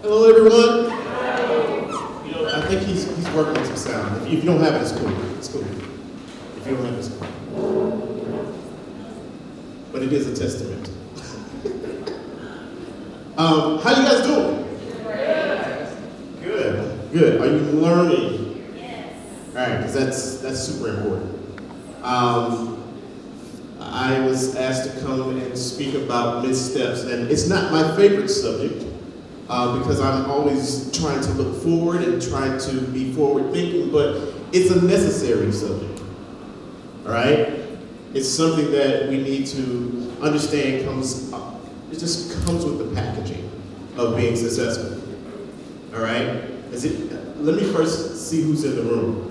Hello, everyone. You know, I think he's working on some sound. If you don't have it, it's cool. It's cool. If you don't have it, it's cool. But it is a testament. How you guys doing? Good. Good. Are you learning? Yes. All right, because that's super important. I was asked to come and speak about missteps, and it's not my favorite subject because I'm always trying to look forward and trying to be forward thinking, but it's a necessary subject. All right? It's something that we need to understand it just comes with the packaging of being successful. All right? Let me first see who's in the room.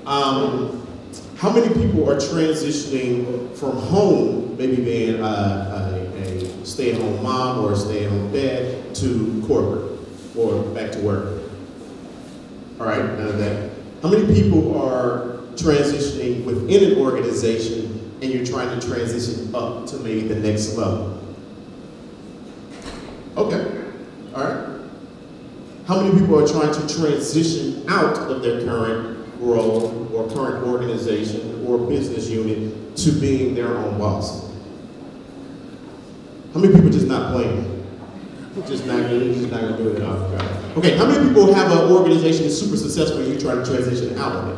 How many people are transitioning from home, maybe being a stay-at-home mom or a stay-at-home dad, to corporate or back to work? All right, none of that. How many people are transitioning within an organization and you're trying to transition up to maybe the next level? Okay, all right. How many people are trying to transition out of their current role or current organization or business unit to being their own boss? How many people just not playing? Just not gonna do it off the cuff. Okay, how many people have an organization that's super successful and you try to transition out of it?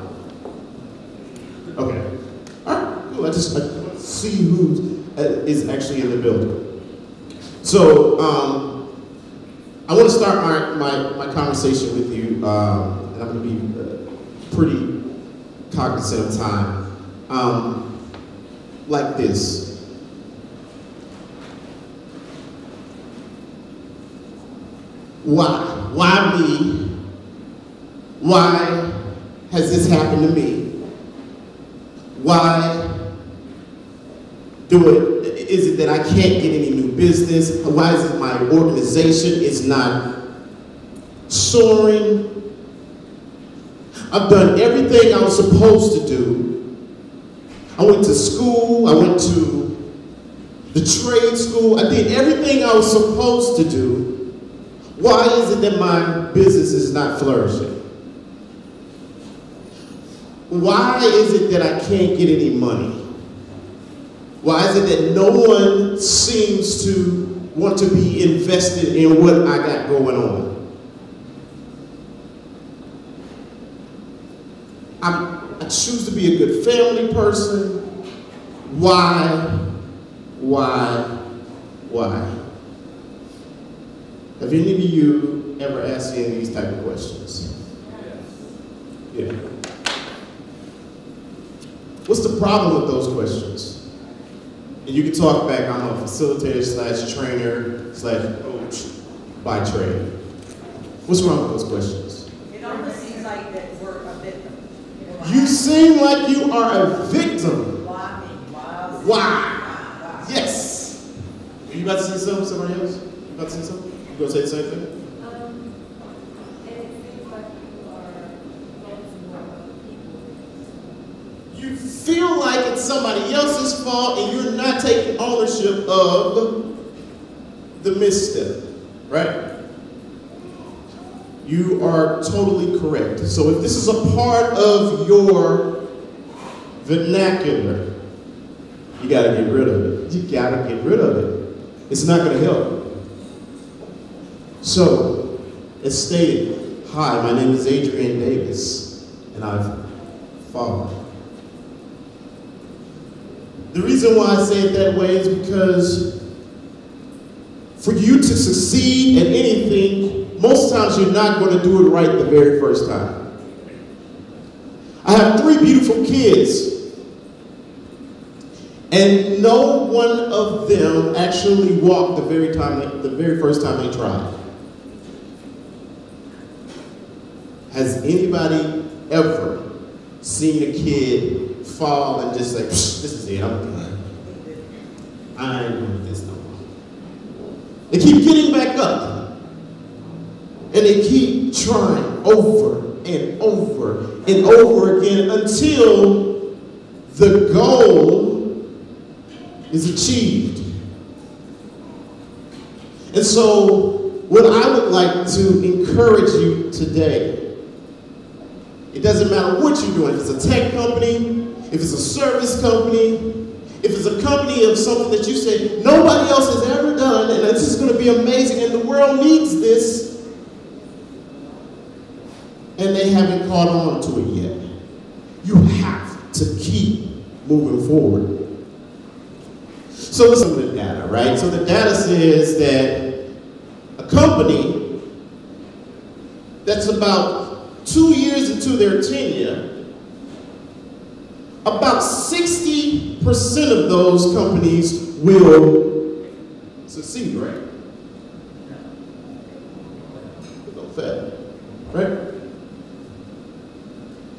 Okay, all right, cool. I see who is actually in the building. So I want to start my conversation with you, and I'm going to be pretty cognizant of time, like this. Why? Why me? Why has this happened to me? Why is it that I can't get any new business? Why is it my organization is not soaring? I've done everything I was supposed to do. I went to school, I went to the trade school, I did everything I was supposed to do. Why is it that my business is not flourishing? Why is it that I can't get any money? Why is it that no one seems to want to be invested in what I got going on? I choose to be a good family person. Why? Have any of you ever asked any of these type of questions? Yeah. What's the problem with those questions? And you can talk back, I'm a facilitator / trainer / coach by trade. What's wrong with those questions? It almost seems like that we're a victim. You seem like you are a victim. Why me? Why? Yes. Are you about to say something? Somebody else? You about to say something? You going to say the same thing? It seems like you are focusing more on people. You feel like it's somebody else's fault and you're not taking ownership of the misstep, right? You are totally correct. So if this is a part of your vernacular, you got to get rid of it. You got to get rid of it. It's not going to help. So, as stated, hi, my name is Adrian Davis, and I've fallen. The reason why I say it that way is because for you to succeed at anything, most times you're not going to do it right the very first time. I have 3 beautiful kids, and no one of them actually walked the very first time they tried. Has anybody ever seen a kid fall and just say, this is it, I'm done. I ain't doing this no more. They keep getting back up. And they keep trying over and over and over again until the goal is achieved. And so what I would like to encourage you today, it doesn't matter what you're doing, if it's a tech company, if it's a service company, if it's a company of something that you say nobody else has ever done, and this is going to be amazing, and the world needs this, and they haven't caught on to it yet. You have to keep moving forward. So listen to the data, right? So the data says that a company that's about 2 years into their tenure, about 60% of those companies will succeed, right? Don't fail, right?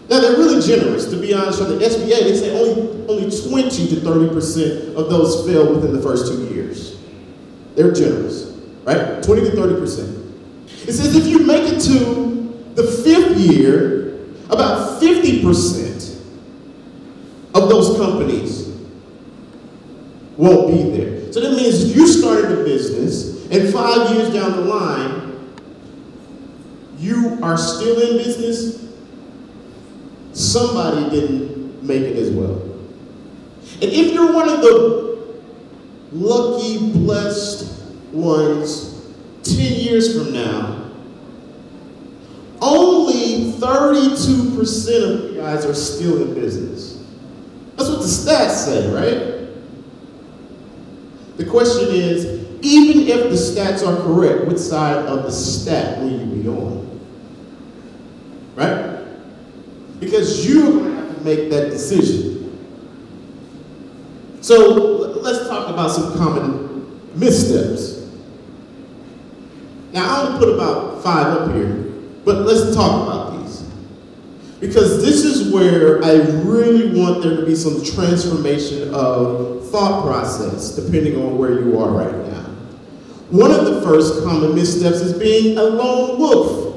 Now they're really generous, to be honest. From the SBA, they say only 20 to 30% of those fail within the first 2 years. They're generous, right? 20 to 30%. It says if you make it to the 5th year, about 50% of those companies won't be there. So that means you started a business, and 5 years down the line, you are still in business. Somebody didn't make it as well. And if you're one of the lucky, blessed ones, 10 years from now, only 32% of you guys are still in business. That's what the stats say, right? The question is, even if the stats are correct, which side of the stat will you be on? Right? Because you're going to have to make that decision. So let's talk about some common missteps. Now I only put about 5 up here, but let's talk about these. Because this is where I really want there to be some transformation of thought process, depending on where you are right now. One of the first common missteps is being a lone wolf.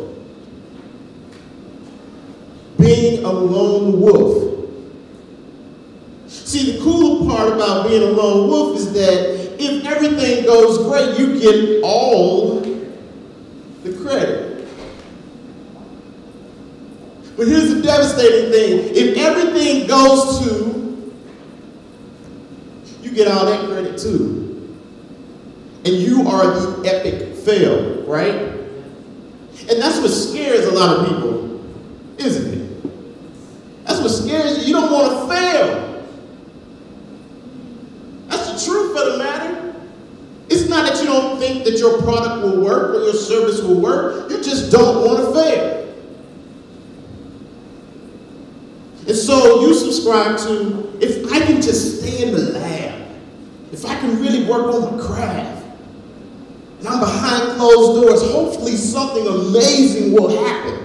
Being a lone wolf. See, the cool part about being a lone wolf is that if everything goes great, you get all the credit. But here's the devastating thing. If everything goes to, you get all that credit too. And you are the epic fail, right? And that's what scares a lot of people, isn't it? That's what scares you. You don't want to fail. That's the truth of the matter. It's not that you don't think that your product will work or your service will work. You just don't want to fail. And so you subscribe to, if I can just stay in the lab, if I can really work on my craft, and I'm behind closed doors, hopefully something amazing will happen.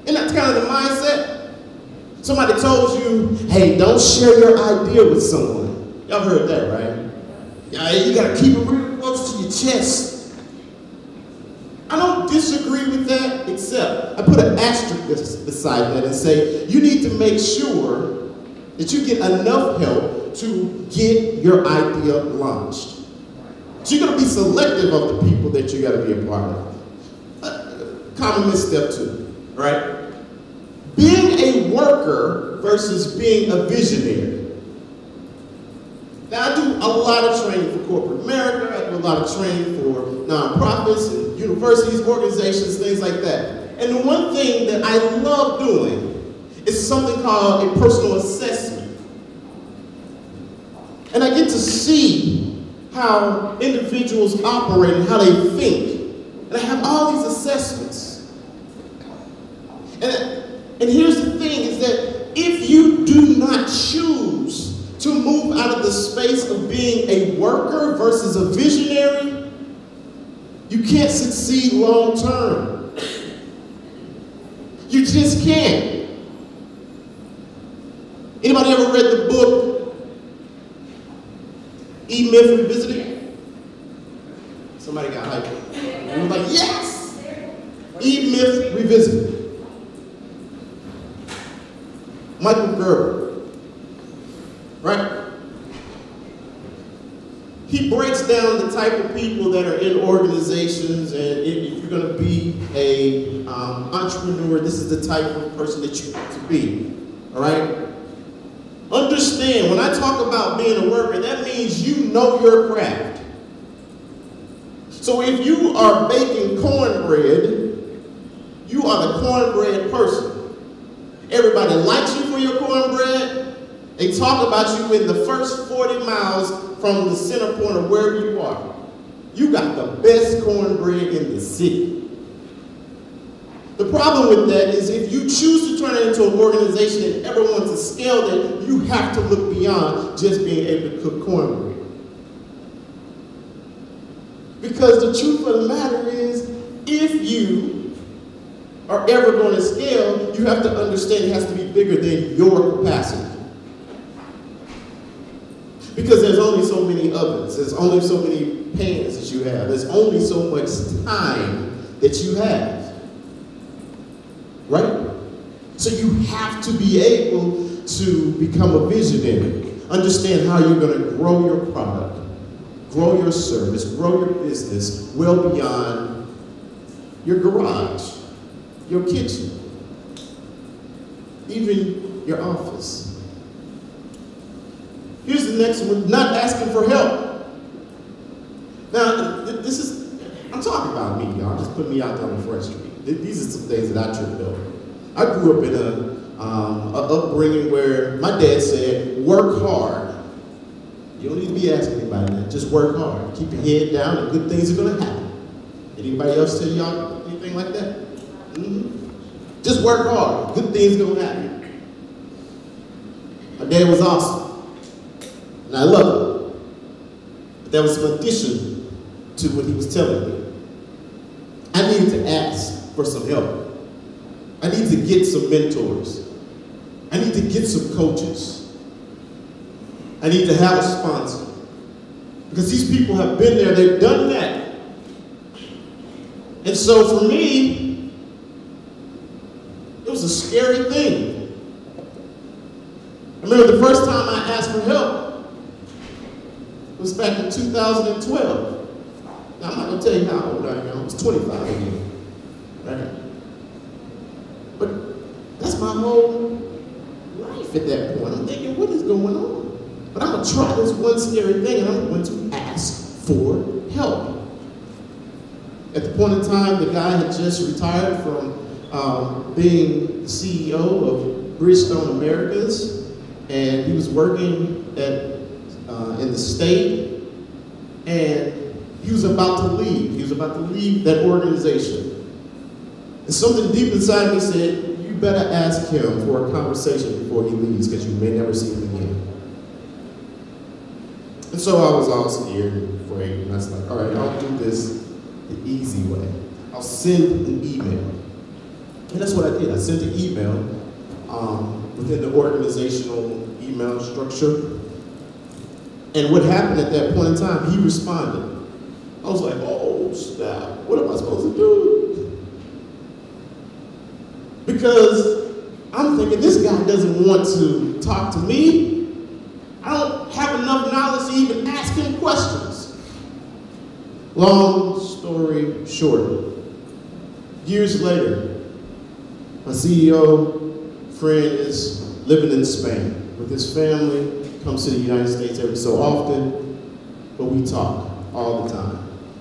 Isn't that kind of the mindset? Somebody told you, hey, don't share your idea with someone. Y'all heard that, right? Yeah, you gotta keep it real close to your chest. I don't disagree with that, except I put an asterisk beside that and say, you need to make sure that you get enough help to get your idea launched. So you're gonna be selective of the people that you gotta be a part of. Common misstep 2, right? Being a worker versus being a visionary. Now, I do a lot of training for corporate America. I do a lot of training for nonprofits and universities, organizations, things like that. And the one thing that I love doing is something called a personal assessment. And I get to see how individuals operate and how they think. And I have all these assessments. And here's the thing, is that if you do not choose to move out of the space of being a worker versus a visionary, you can't succeed long term. You just can't. Anybody ever read the book, E-Myth Revisited? Somebody got hyped. And was like, yes! E-Myth Revisited. Michael Gerber, right? He breaks down the type of people that are in organizations, and if you're going to be a entrepreneur, this is the type of person that you have to be. All right? Understand, when I talk about being a worker, that means you know your craft. So if you are baking cornbread, you are the cornbread person. Everybody likes you for your cornbread. They talk about you in the first 40 miles from the center point of wherever you are. You got the best cornbread in the city. The problem with that is if you choose to turn it into an organization and ever want to scale that, you have to look beyond just being able to cook cornbread. Because the truth of the matter is, if you are ever going to scale, you have to understand it has to be bigger than your capacity. Because there's only so many ovens, there's only so many pans that you have, there's only so much time that you have. Right? So you have to be able to become a visionary. Understand how you're going to grow your product, grow your service, grow your business well beyond your garage, your kitchen, even your office. Here's the next one, not asking for help. Now, this is, I'm talking about me, y'all. Just put me out there on the front street. These are some things that I tripped over. I grew up in a upbringing where my dad said, work hard. You don't need to be asking anybody that. Just work hard. Keep your head down and good things are going to happen. Anybody else tell y'all anything like that? Mm-hmm. Just work hard. Good things are going to happen. My dad was awesome. And I love him. But there was some addition to what he was telling me. I needed to ask for some help. I need to get some mentors. I need to get some coaches. I need to have a sponsor. Because these people have been there, they've done that. And so for me, it was a scary thing. I remember the first time I asked for help was back in 2012. Now I'm not going to tell you how old I am. I was 25 again. Right? But that's my whole life at that point. I'm thinking, what is going on? But I'm going to try this one scary thing, and I'm going to ask for help. At the point in time, the guy had just retired from being the CEO of Bridgestone Americas, and he was working in the state, and he was about to leave. He was about to leave that organization. And something deep inside me said, you better ask him for a conversation before he leaves, because you may never see him again. And so I was all scared and afraid, and I was like, all right, I'll do this the easy way. I'll send an email. And that's what I did. I sent an email within the organizational email structure. And what happened at that point in time, he responded. I was like, oh, snap, what am I supposed to do? Because I'm thinking, this guy doesn't want to talk to me. I don't have enough knowledge to even ask him questions. Long story short, years later, my CEO friend is living in Spain with his family, comes to the United States every so often, but we talk all the time.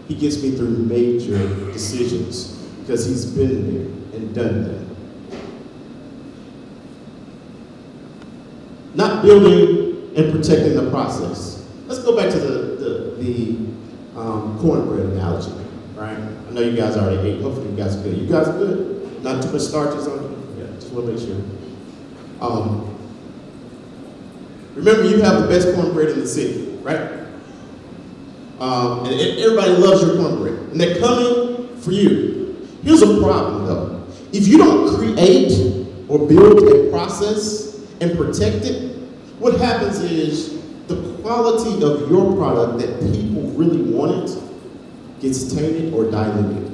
He gets me through major decisions because he's been there and done that. Not building and protecting the process. Let's go back to the cornbread analogy, right? I know you guys already ate. Hopefully you guys are good. You guys are good? Not too much starches on you? Yeah, just want to make sure. Remember, you have the best cornbread in the city, right? And everybody loves your cornbread, and they're coming for you. Here's a problem, though. If you don't create or build a process and protect it, what happens is the quality of your product that people really wanted gets tainted or diluted.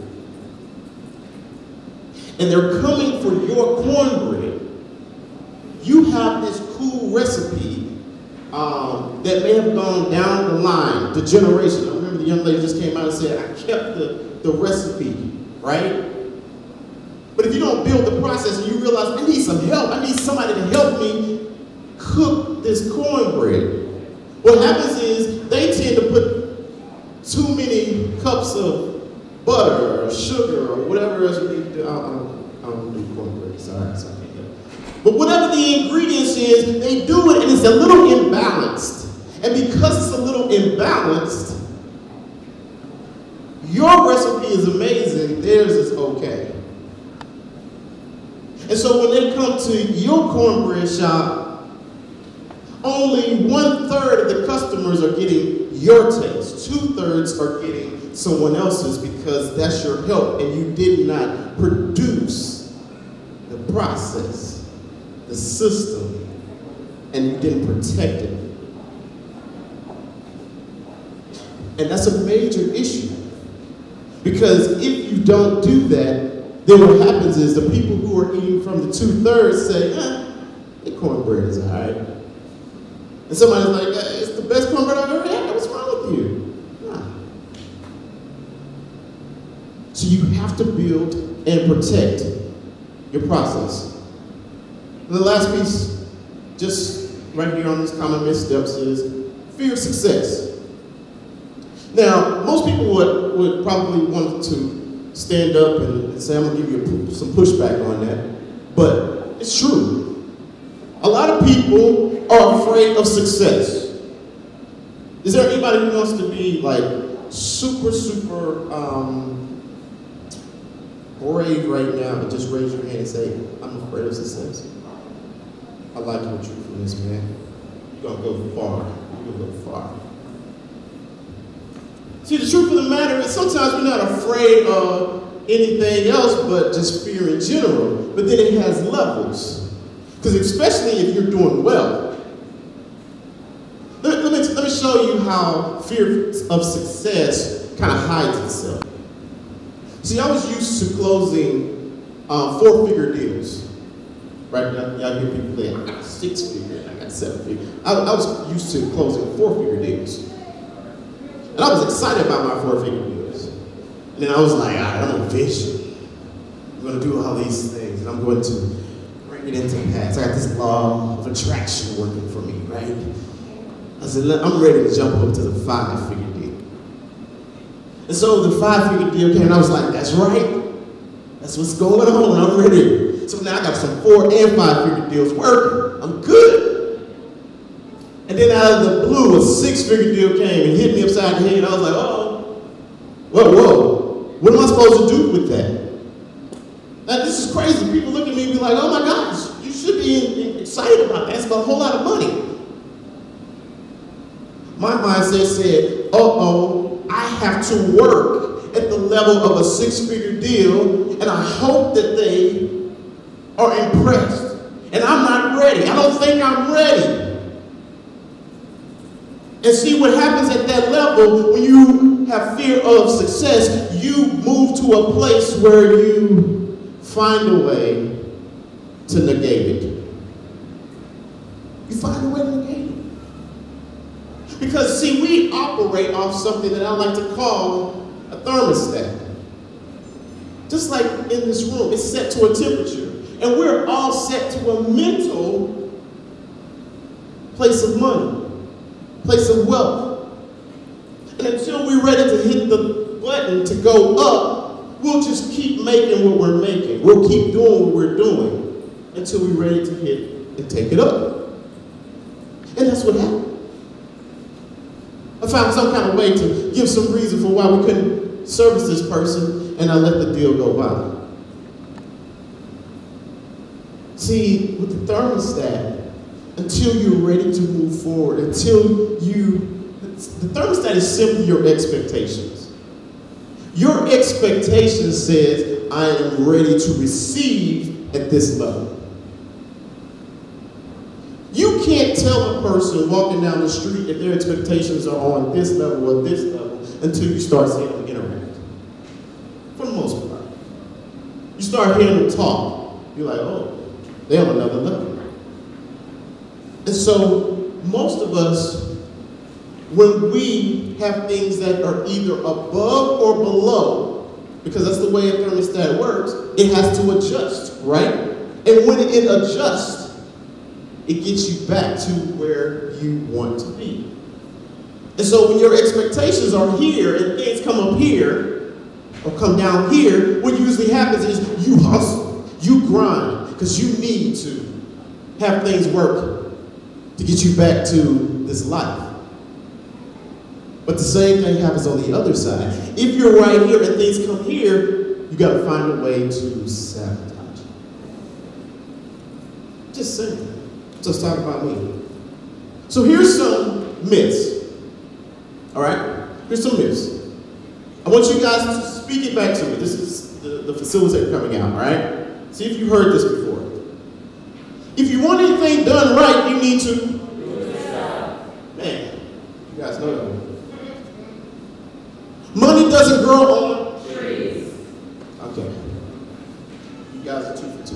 And they're coming for your cornbread. You have this cool recipe that may have gone down the line, the generation. I remember the young lady just came out and said, I kept the recipe, right? But if you don't build the process and you realize, I need some help, I need somebody to help me cook this cornbread, what happens is they tend to put too many cups of butter or sugar or whatever else you need to do. I don't do cornbread, sorry, I can't do it. But whatever the ingredients is, they do it and it's a little imbalanced. And because it's a little imbalanced, your recipe is amazing, theirs is okay. And so when they come to your cornbread shop, only 1/3 of the customers are getting your taste. 2/3 are getting someone else's because that's your help and you did not produce the process, the system, and you didn't protect it. And that's a major issue. Because if you don't do that, then what happens is the people who are eating from the 2/3 say, the cornbread is all right. And somebody's like, it's the best cornbread I've ever had. What's wrong with you? Nah. So you have to build and protect your process. And the last piece, just right here on this common missteps, is fear of success. Now, most people would probably want to stand up and say, I'm going to give you some pushback on that. But it's true. A lot of people are afraid of success. Is there anybody who wants to be like super brave right now, but just raise your hand and say, I'm afraid of success? I like your truthfulness, man. You're going to go far. You're going to go far. See, the truth of the matter is sometimes we're not afraid of anything else but just fear in general. But then it has levels. Because especially if you're doing well. Let me show you how fear of success kind of hides itself. See, I was used to closing 4-figure deals. Right now, y'all hear people saying, I got 6-figure, I got 7-figure. I was used to closing 4-figure deals. And I was excited about my 4-figure deals. And then I was like, all right, I'm on vision. I'm going to do all these things. And I'm going to bring it into pass. I got this law of attraction working for me, right? I said, I'm ready to jump over to the 5-figure deal. And so the 5-figure deal came, and I was like, that's right. That's what's going on. I'm ready. So now I got some 4- and 5-figure deals working. I'm good. And then out of the blue, a 6-figure deal came and hit me upside the head. I was like, oh, whoa. What am I supposed to do with that? Now, this is crazy. People look at me and be like, oh my gosh, you should be excited about that. It's about a whole lot of money. My mindset said, I have to work at the level of a 6-figure deal, and I hope that they are impressed. And I'm not ready. I don't think I'm ready. And see what happens at that level when you have fear of success, you move to a place where you find a way to negate it. You find a way to negate it. Because see, we operate off something that I like to call a thermostat. Just like in this room, it's set to a temperature. And we're all set to a mental place of money. Place of wealth. And until we're ready to hit the button to go up, we'll just keep making what we're making. We'll keep doing what we're doing until we're ready to hit and take it up. And that's what happened. I found some kind of way to give some reason for why we couldn't service this person, and I let the deal go by. See, with the thermostat, until you're ready to move forward, the thermostat is simply your expectations. Your expectation says, I am ready to receive at this level. You can't tell a person walking down the street if their expectations are on this level or this level until you start seeing them interact. For the most part. You start hearing them talk. You're like, oh, they're on another level. And so most of us, when we have things that are either above or below, because that's the way a thermostat works, it has to adjust, right? And when it adjusts, it gets you back to where you want to be. And so when your expectations are here and things come up here or come down here, what usually happens is you hustle, you grind, because you need to have things work to get you back to this life. But the same thing happens on the other side. If you're right here and things come here, you got to find a way to sabotage it. Just saying. Just talk about me. So here's some myths. All right? Here's some myths. I want you guys to speak it back to me. This is the facilitator coming out, all right? See if you've heard this before. If you want anything done right, you need to do it yourself. Man, you guys know that one. Money doesn't grow on trees. Okay. You guys are 2 for 2.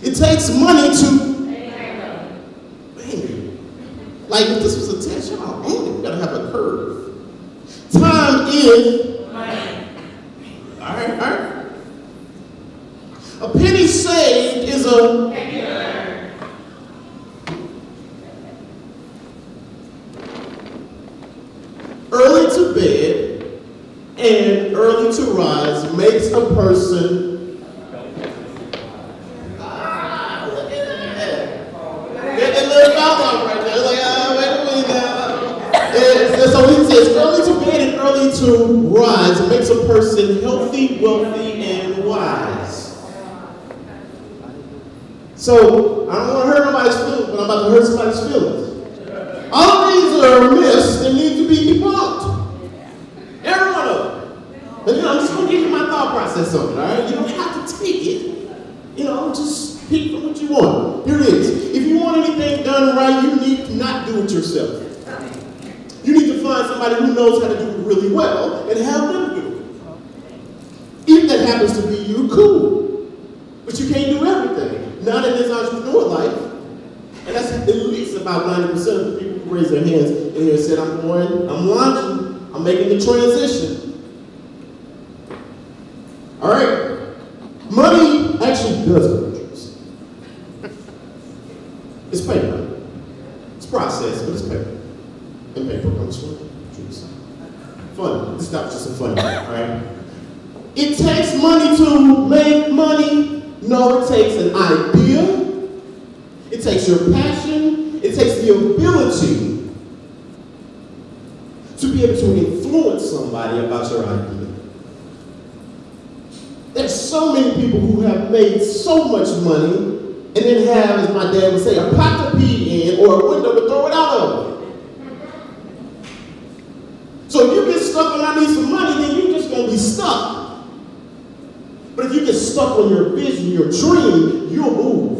It takes money to man. Like if this was a test, y'all own it. We gotta have a curve. Time is money. All right. A penny saved is a penny earned. Early to bed and early to rise makes a person. Look at that. Get that little mouth out right there. Like, wait a minute now. And so he says, early to bed and early to rise makes a person healthy, wealthy, and wise. So, I don't want to hurt nobody's feelings, but I'm about to hurt somebody's feelings. All of these are myths that need to be debunked. Every one of them. And I'm just going to give you my thought process on it, all right? You don't have to take it. Just pick from what you want. Here it is. If you want anything done right, you need to not do it yourself. You need to find somebody who knows how to do it really well and have them do it. If that happens to be you, cool. But you can't do everything. Not in this entrepreneur life. And that's at least about 90% of the people who raise their hands in here and said, I'm launching, I'm making the transition. All right. Money actually does grow trees. It's paper. It's processed, but it's paper. And paper comes from trees. Fun. It's not just a fun thing, all right? It takes money to make money. No, it takes an idea. It takes your passion. It takes the ability to be able to influence somebody about your idea. There's so many people who have made so much money and then have, as my dad would say, a pot to pee in or a window to throw it out of. So if you get stuck on I need some money, then you're just going to be stuck. But if you get stuck on your vision, your dream, you'll move.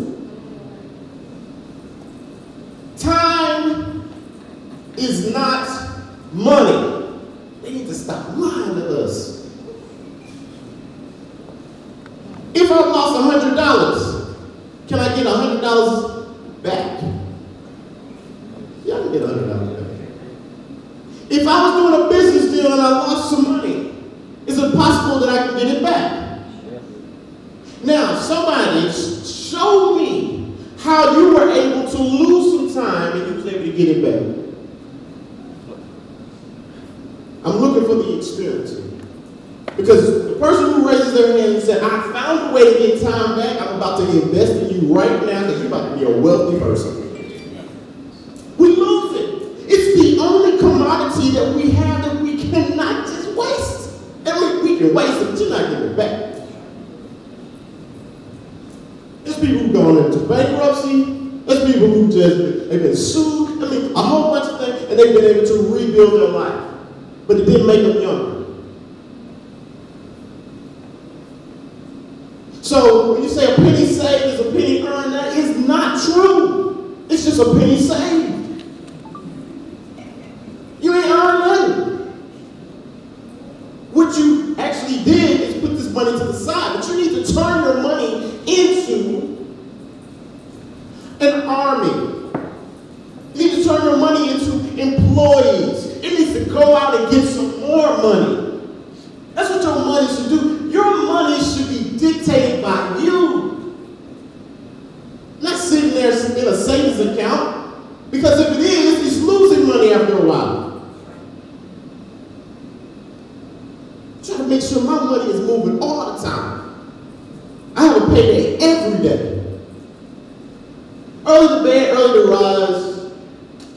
Time is not money. They need to stop lying to us. If I lost $100, can I get $100 back? Yeah, I can get $100 back. If I was doing a business deal and I lost some money, is it possible that I can get it back? Now, somebody show me how you were able to lose some time and you was able to get it back. I'm looking for the experience. Because the person who raises their hand and said, I found a way to get time back, I'm about to invest in you right now because you're about to be a wealthy person. We lose it. It's the only commodity that we have that we cannot just waste. And we can waste it, but you're not getting it back. There's people who've gone into bankruptcy. There's people who they've been sued. I mean, a whole bunch of things, and they've been able to rebuild their life. But it didn't make them younger. So when you say a penny saved is a penny earned, that is not true. It's just a penny saved. You ain't earned nothing. What you actually did is put this money to the side, but you need to turn your money into an army. go out and get some more money. That's what your money should do. Your money should be dictated by you. Not sitting there in a savings account, because if it is, it's losing money after a while. Try to make sure my money is moving all the time. I have a payday every day. Early to bed, early to rise,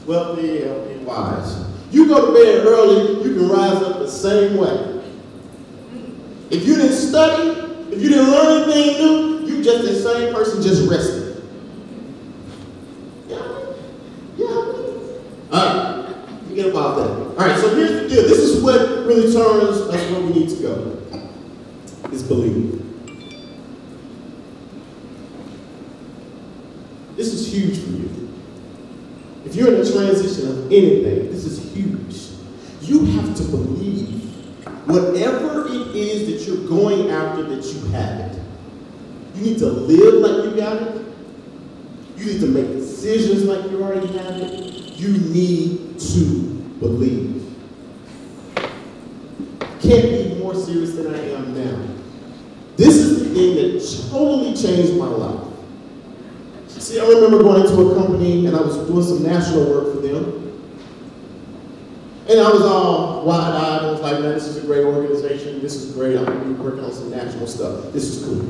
wealthy, healthy, wise. You go to bed early, you can rise up the same way. If you didn't study, if you didn't learn anything new, you just the same person just rested. Yeah. All right, forget about that. All right, so here's the deal. This is what really turns us where we need to go. Is believe. This is huge for you. If you're in a transition of anything, this is huge. You have to believe whatever it is that you're going after, that you have it. You need to live like you got it. You need to make decisions like you already have it. You need to believe. I can't be more serious than I am now. This is the thing that totally changed my life. See, I remember going into a company and I was doing some national work for them. And I was all wide-eyed. I was like, man, this is a great organization. This is great. I'm going to be working on some national stuff. This is cool.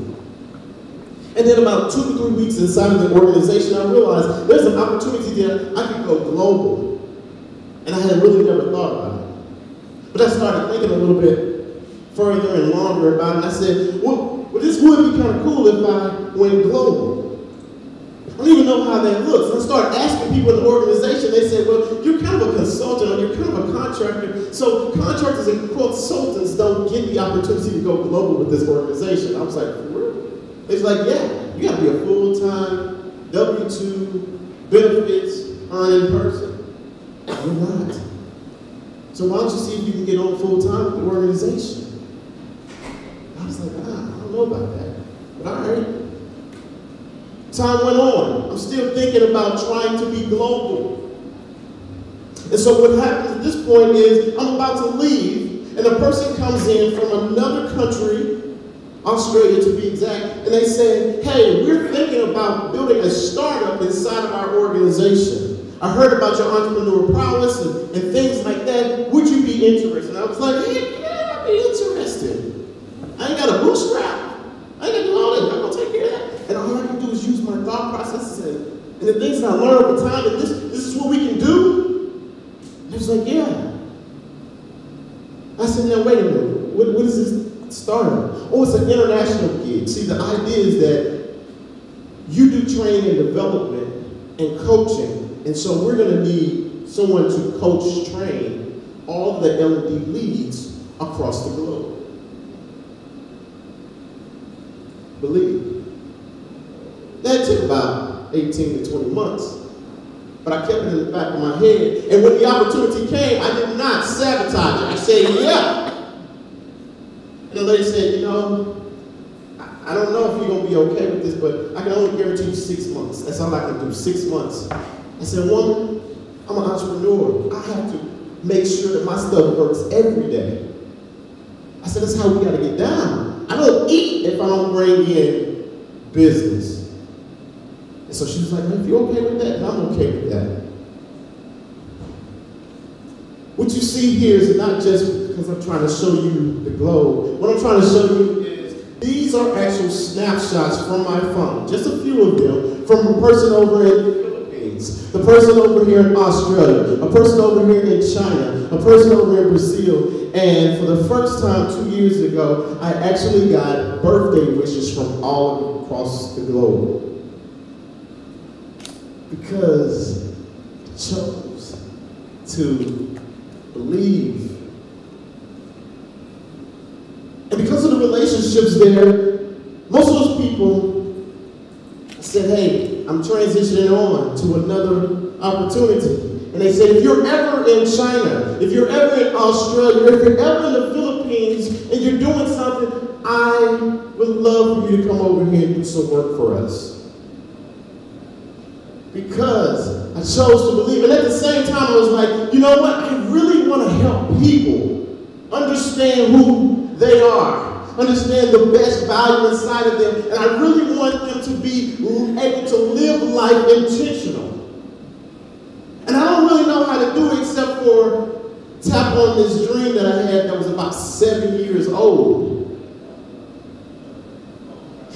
And then about 2 to 3 weeks inside of the organization, I realized there's an opportunity there. I could go global. And I had really never thought about it. But I started thinking a little bit further and longer about it. And I said, well, this would be kind of cool if I went global. I don't even know how that looks. And I started asking people in the organization. They said, well, you're kind of a consultant or you're kind of a contractor. So contractors and consultants don't get the opportunity to go global with this organization. I was like, for real? It's like, yeah, you got to be a full-time, W-2, benefits, earning person. You're not. So why don't you see if you can get on full-time with the organization? I was like, I don't know about that. But all right. Time went on. I'm still thinking about trying to be global. And so what happens at this point is I'm about to leave, and a person comes in from another country, Australia to be exact, and they say, hey, we're thinking about building a startup inside of our organization. I heard about your entrepreneurial prowess and things like that. Would you be interested? And I was like, hey, yeah, I'd be interested. I ain't got a bootstrap. I ain't got to do all that. I'm going to take care of that. And all I can do is use my thought processes and the things that I learned over time, and this is what we can do. And I was like, yeah. I said, now wait a minute, what is this startup? Oh, it's an international gig. See, the idea is that you do training and development and coaching, and so we're going to need someone to coach, train all the L&D leads across the globe. Believe. That took about 18 to 20 months. But I kept it in the back of my head. And when the opportunity came, I did not sabotage it. I said, yeah. And the lady said, you know, I don't know if you're going to be okay with this, but I can only guarantee you 6 months. That's all I can do, 6 months. I said, woman, I'm an entrepreneur. I have to make sure that my stuff works every day. I said, that's how we got to get down. I don't eat if I don't bring in business. And so she was like, if you're okay with that, then I'm okay with that. What you see here is not just because I'm trying to show you the globe. What I'm trying to show you is these are actual snapshots from my phone, just a few of them, from a person over in the Philippines, the person over here in Australia, a person over here in China, a person over in Brazil. And for the first time 2 years ago, I actually got birthday wishes from all across the globe. Because I chose to believe. And because of the relationships there, most of those people said, hey, I'm transitioning on to another opportunity. And they said, if you're ever in China, if you're ever in Australia, if you're ever in the Philippines and you're doing something, I would love for you to come over here and do some work for us. Because I chose to believe. And at the same time, I was like, you know what? I really want to help people understand who they are, understand the best value inside of them, and I really want them to be able to live life intentional. And I don't really know how to do it except for tap on this dream that I had that was about 7 years old.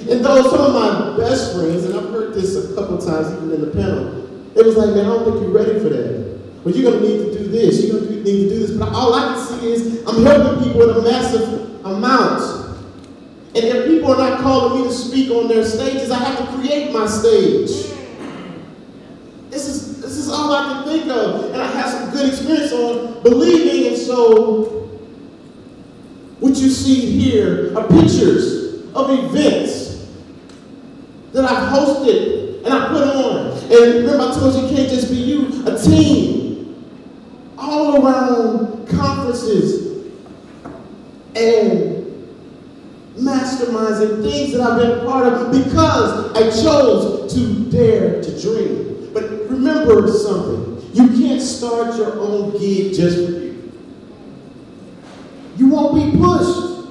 And though some of my best friends, and I've heard this a couple times even in the panel, it was like, man, I don't think you're ready for that. Well, you're going to need to do this, you're going to need to do this. But all I can see is I'm helping people with a massive amount. And if people are not calling me to speak on their stages, I have to create my stage. This is all I can think of. And I have some good experience on believing. And so what you see here are pictures of events that I've hosted and I put on. And remember I told you it can't just be you, a team. All around conferences and masterminds and things that I've been a part of because I chose to dare to dream. But remember something, you can't start your own gig just for you. You won't be pushed.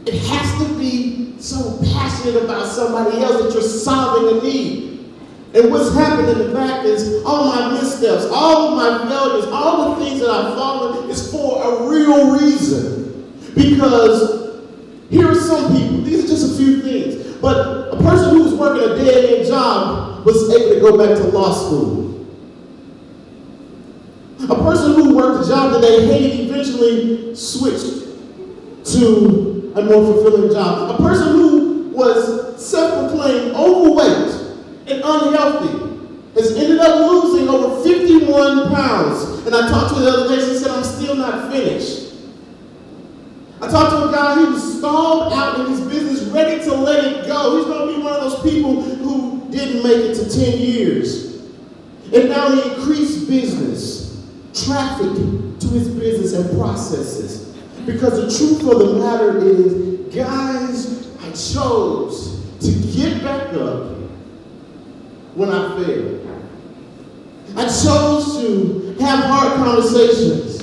It has to be so passionate about somebody else that you're solving a need. And what's happened in the back is all my missteps, all of my failures, all the things that I've fallen is for a real reason. Because here are some people, these are just a few things, but a person who was working a dead-end job was able to go back to law school. A person who worked a job that they hated eventually switched to a more fulfilling job. A person who was self-proclaimed overweight and unhealthy has ended up losing over 51 pounds. And I talked to her the other day, she said, I'm still not finished. I talked to a guy who was stalled out in his business, ready to let it go. He's going to be one of those people who didn't make it to 10 years. And now he increased business, traffic to his business and processes. Because the truth of the matter is, guys, I chose to get back up when I failed. I chose to have hard conversations.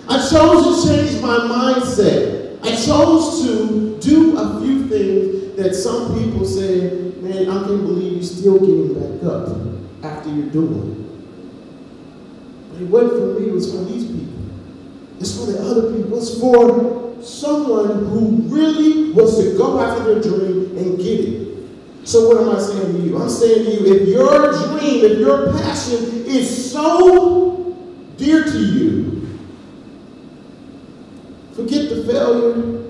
I chose to change my mindset. I chose to do a few things that some people say, man, I can't believe you're still getting back up after you're doing. But it wasn't for me, it was for these people. It's for the other people. It's for someone who really wants to go after their dream and get it. So what am I saying to you? I'm saying to you, if your dream, if your passion is so dear to you, forget the failure,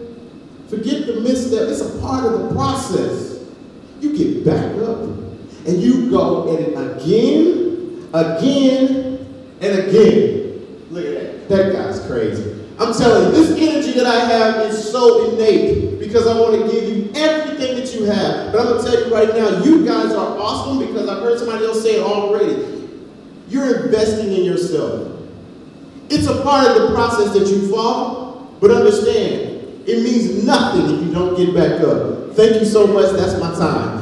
forget the misstep. It's a part of the process. You get back up and you go at it again, again, and again. Look at that. That guy's crazy. I'm telling you, this energy that I have is so innate because I want to give you everything that you have. But I'm going to tell you right now, you guys are awesome because I've heard somebody else say it already. You're investing in yourself. It's a part of the process that you fall, but understand, it means nothing if you don't get back up. Thank you so much. That's my time.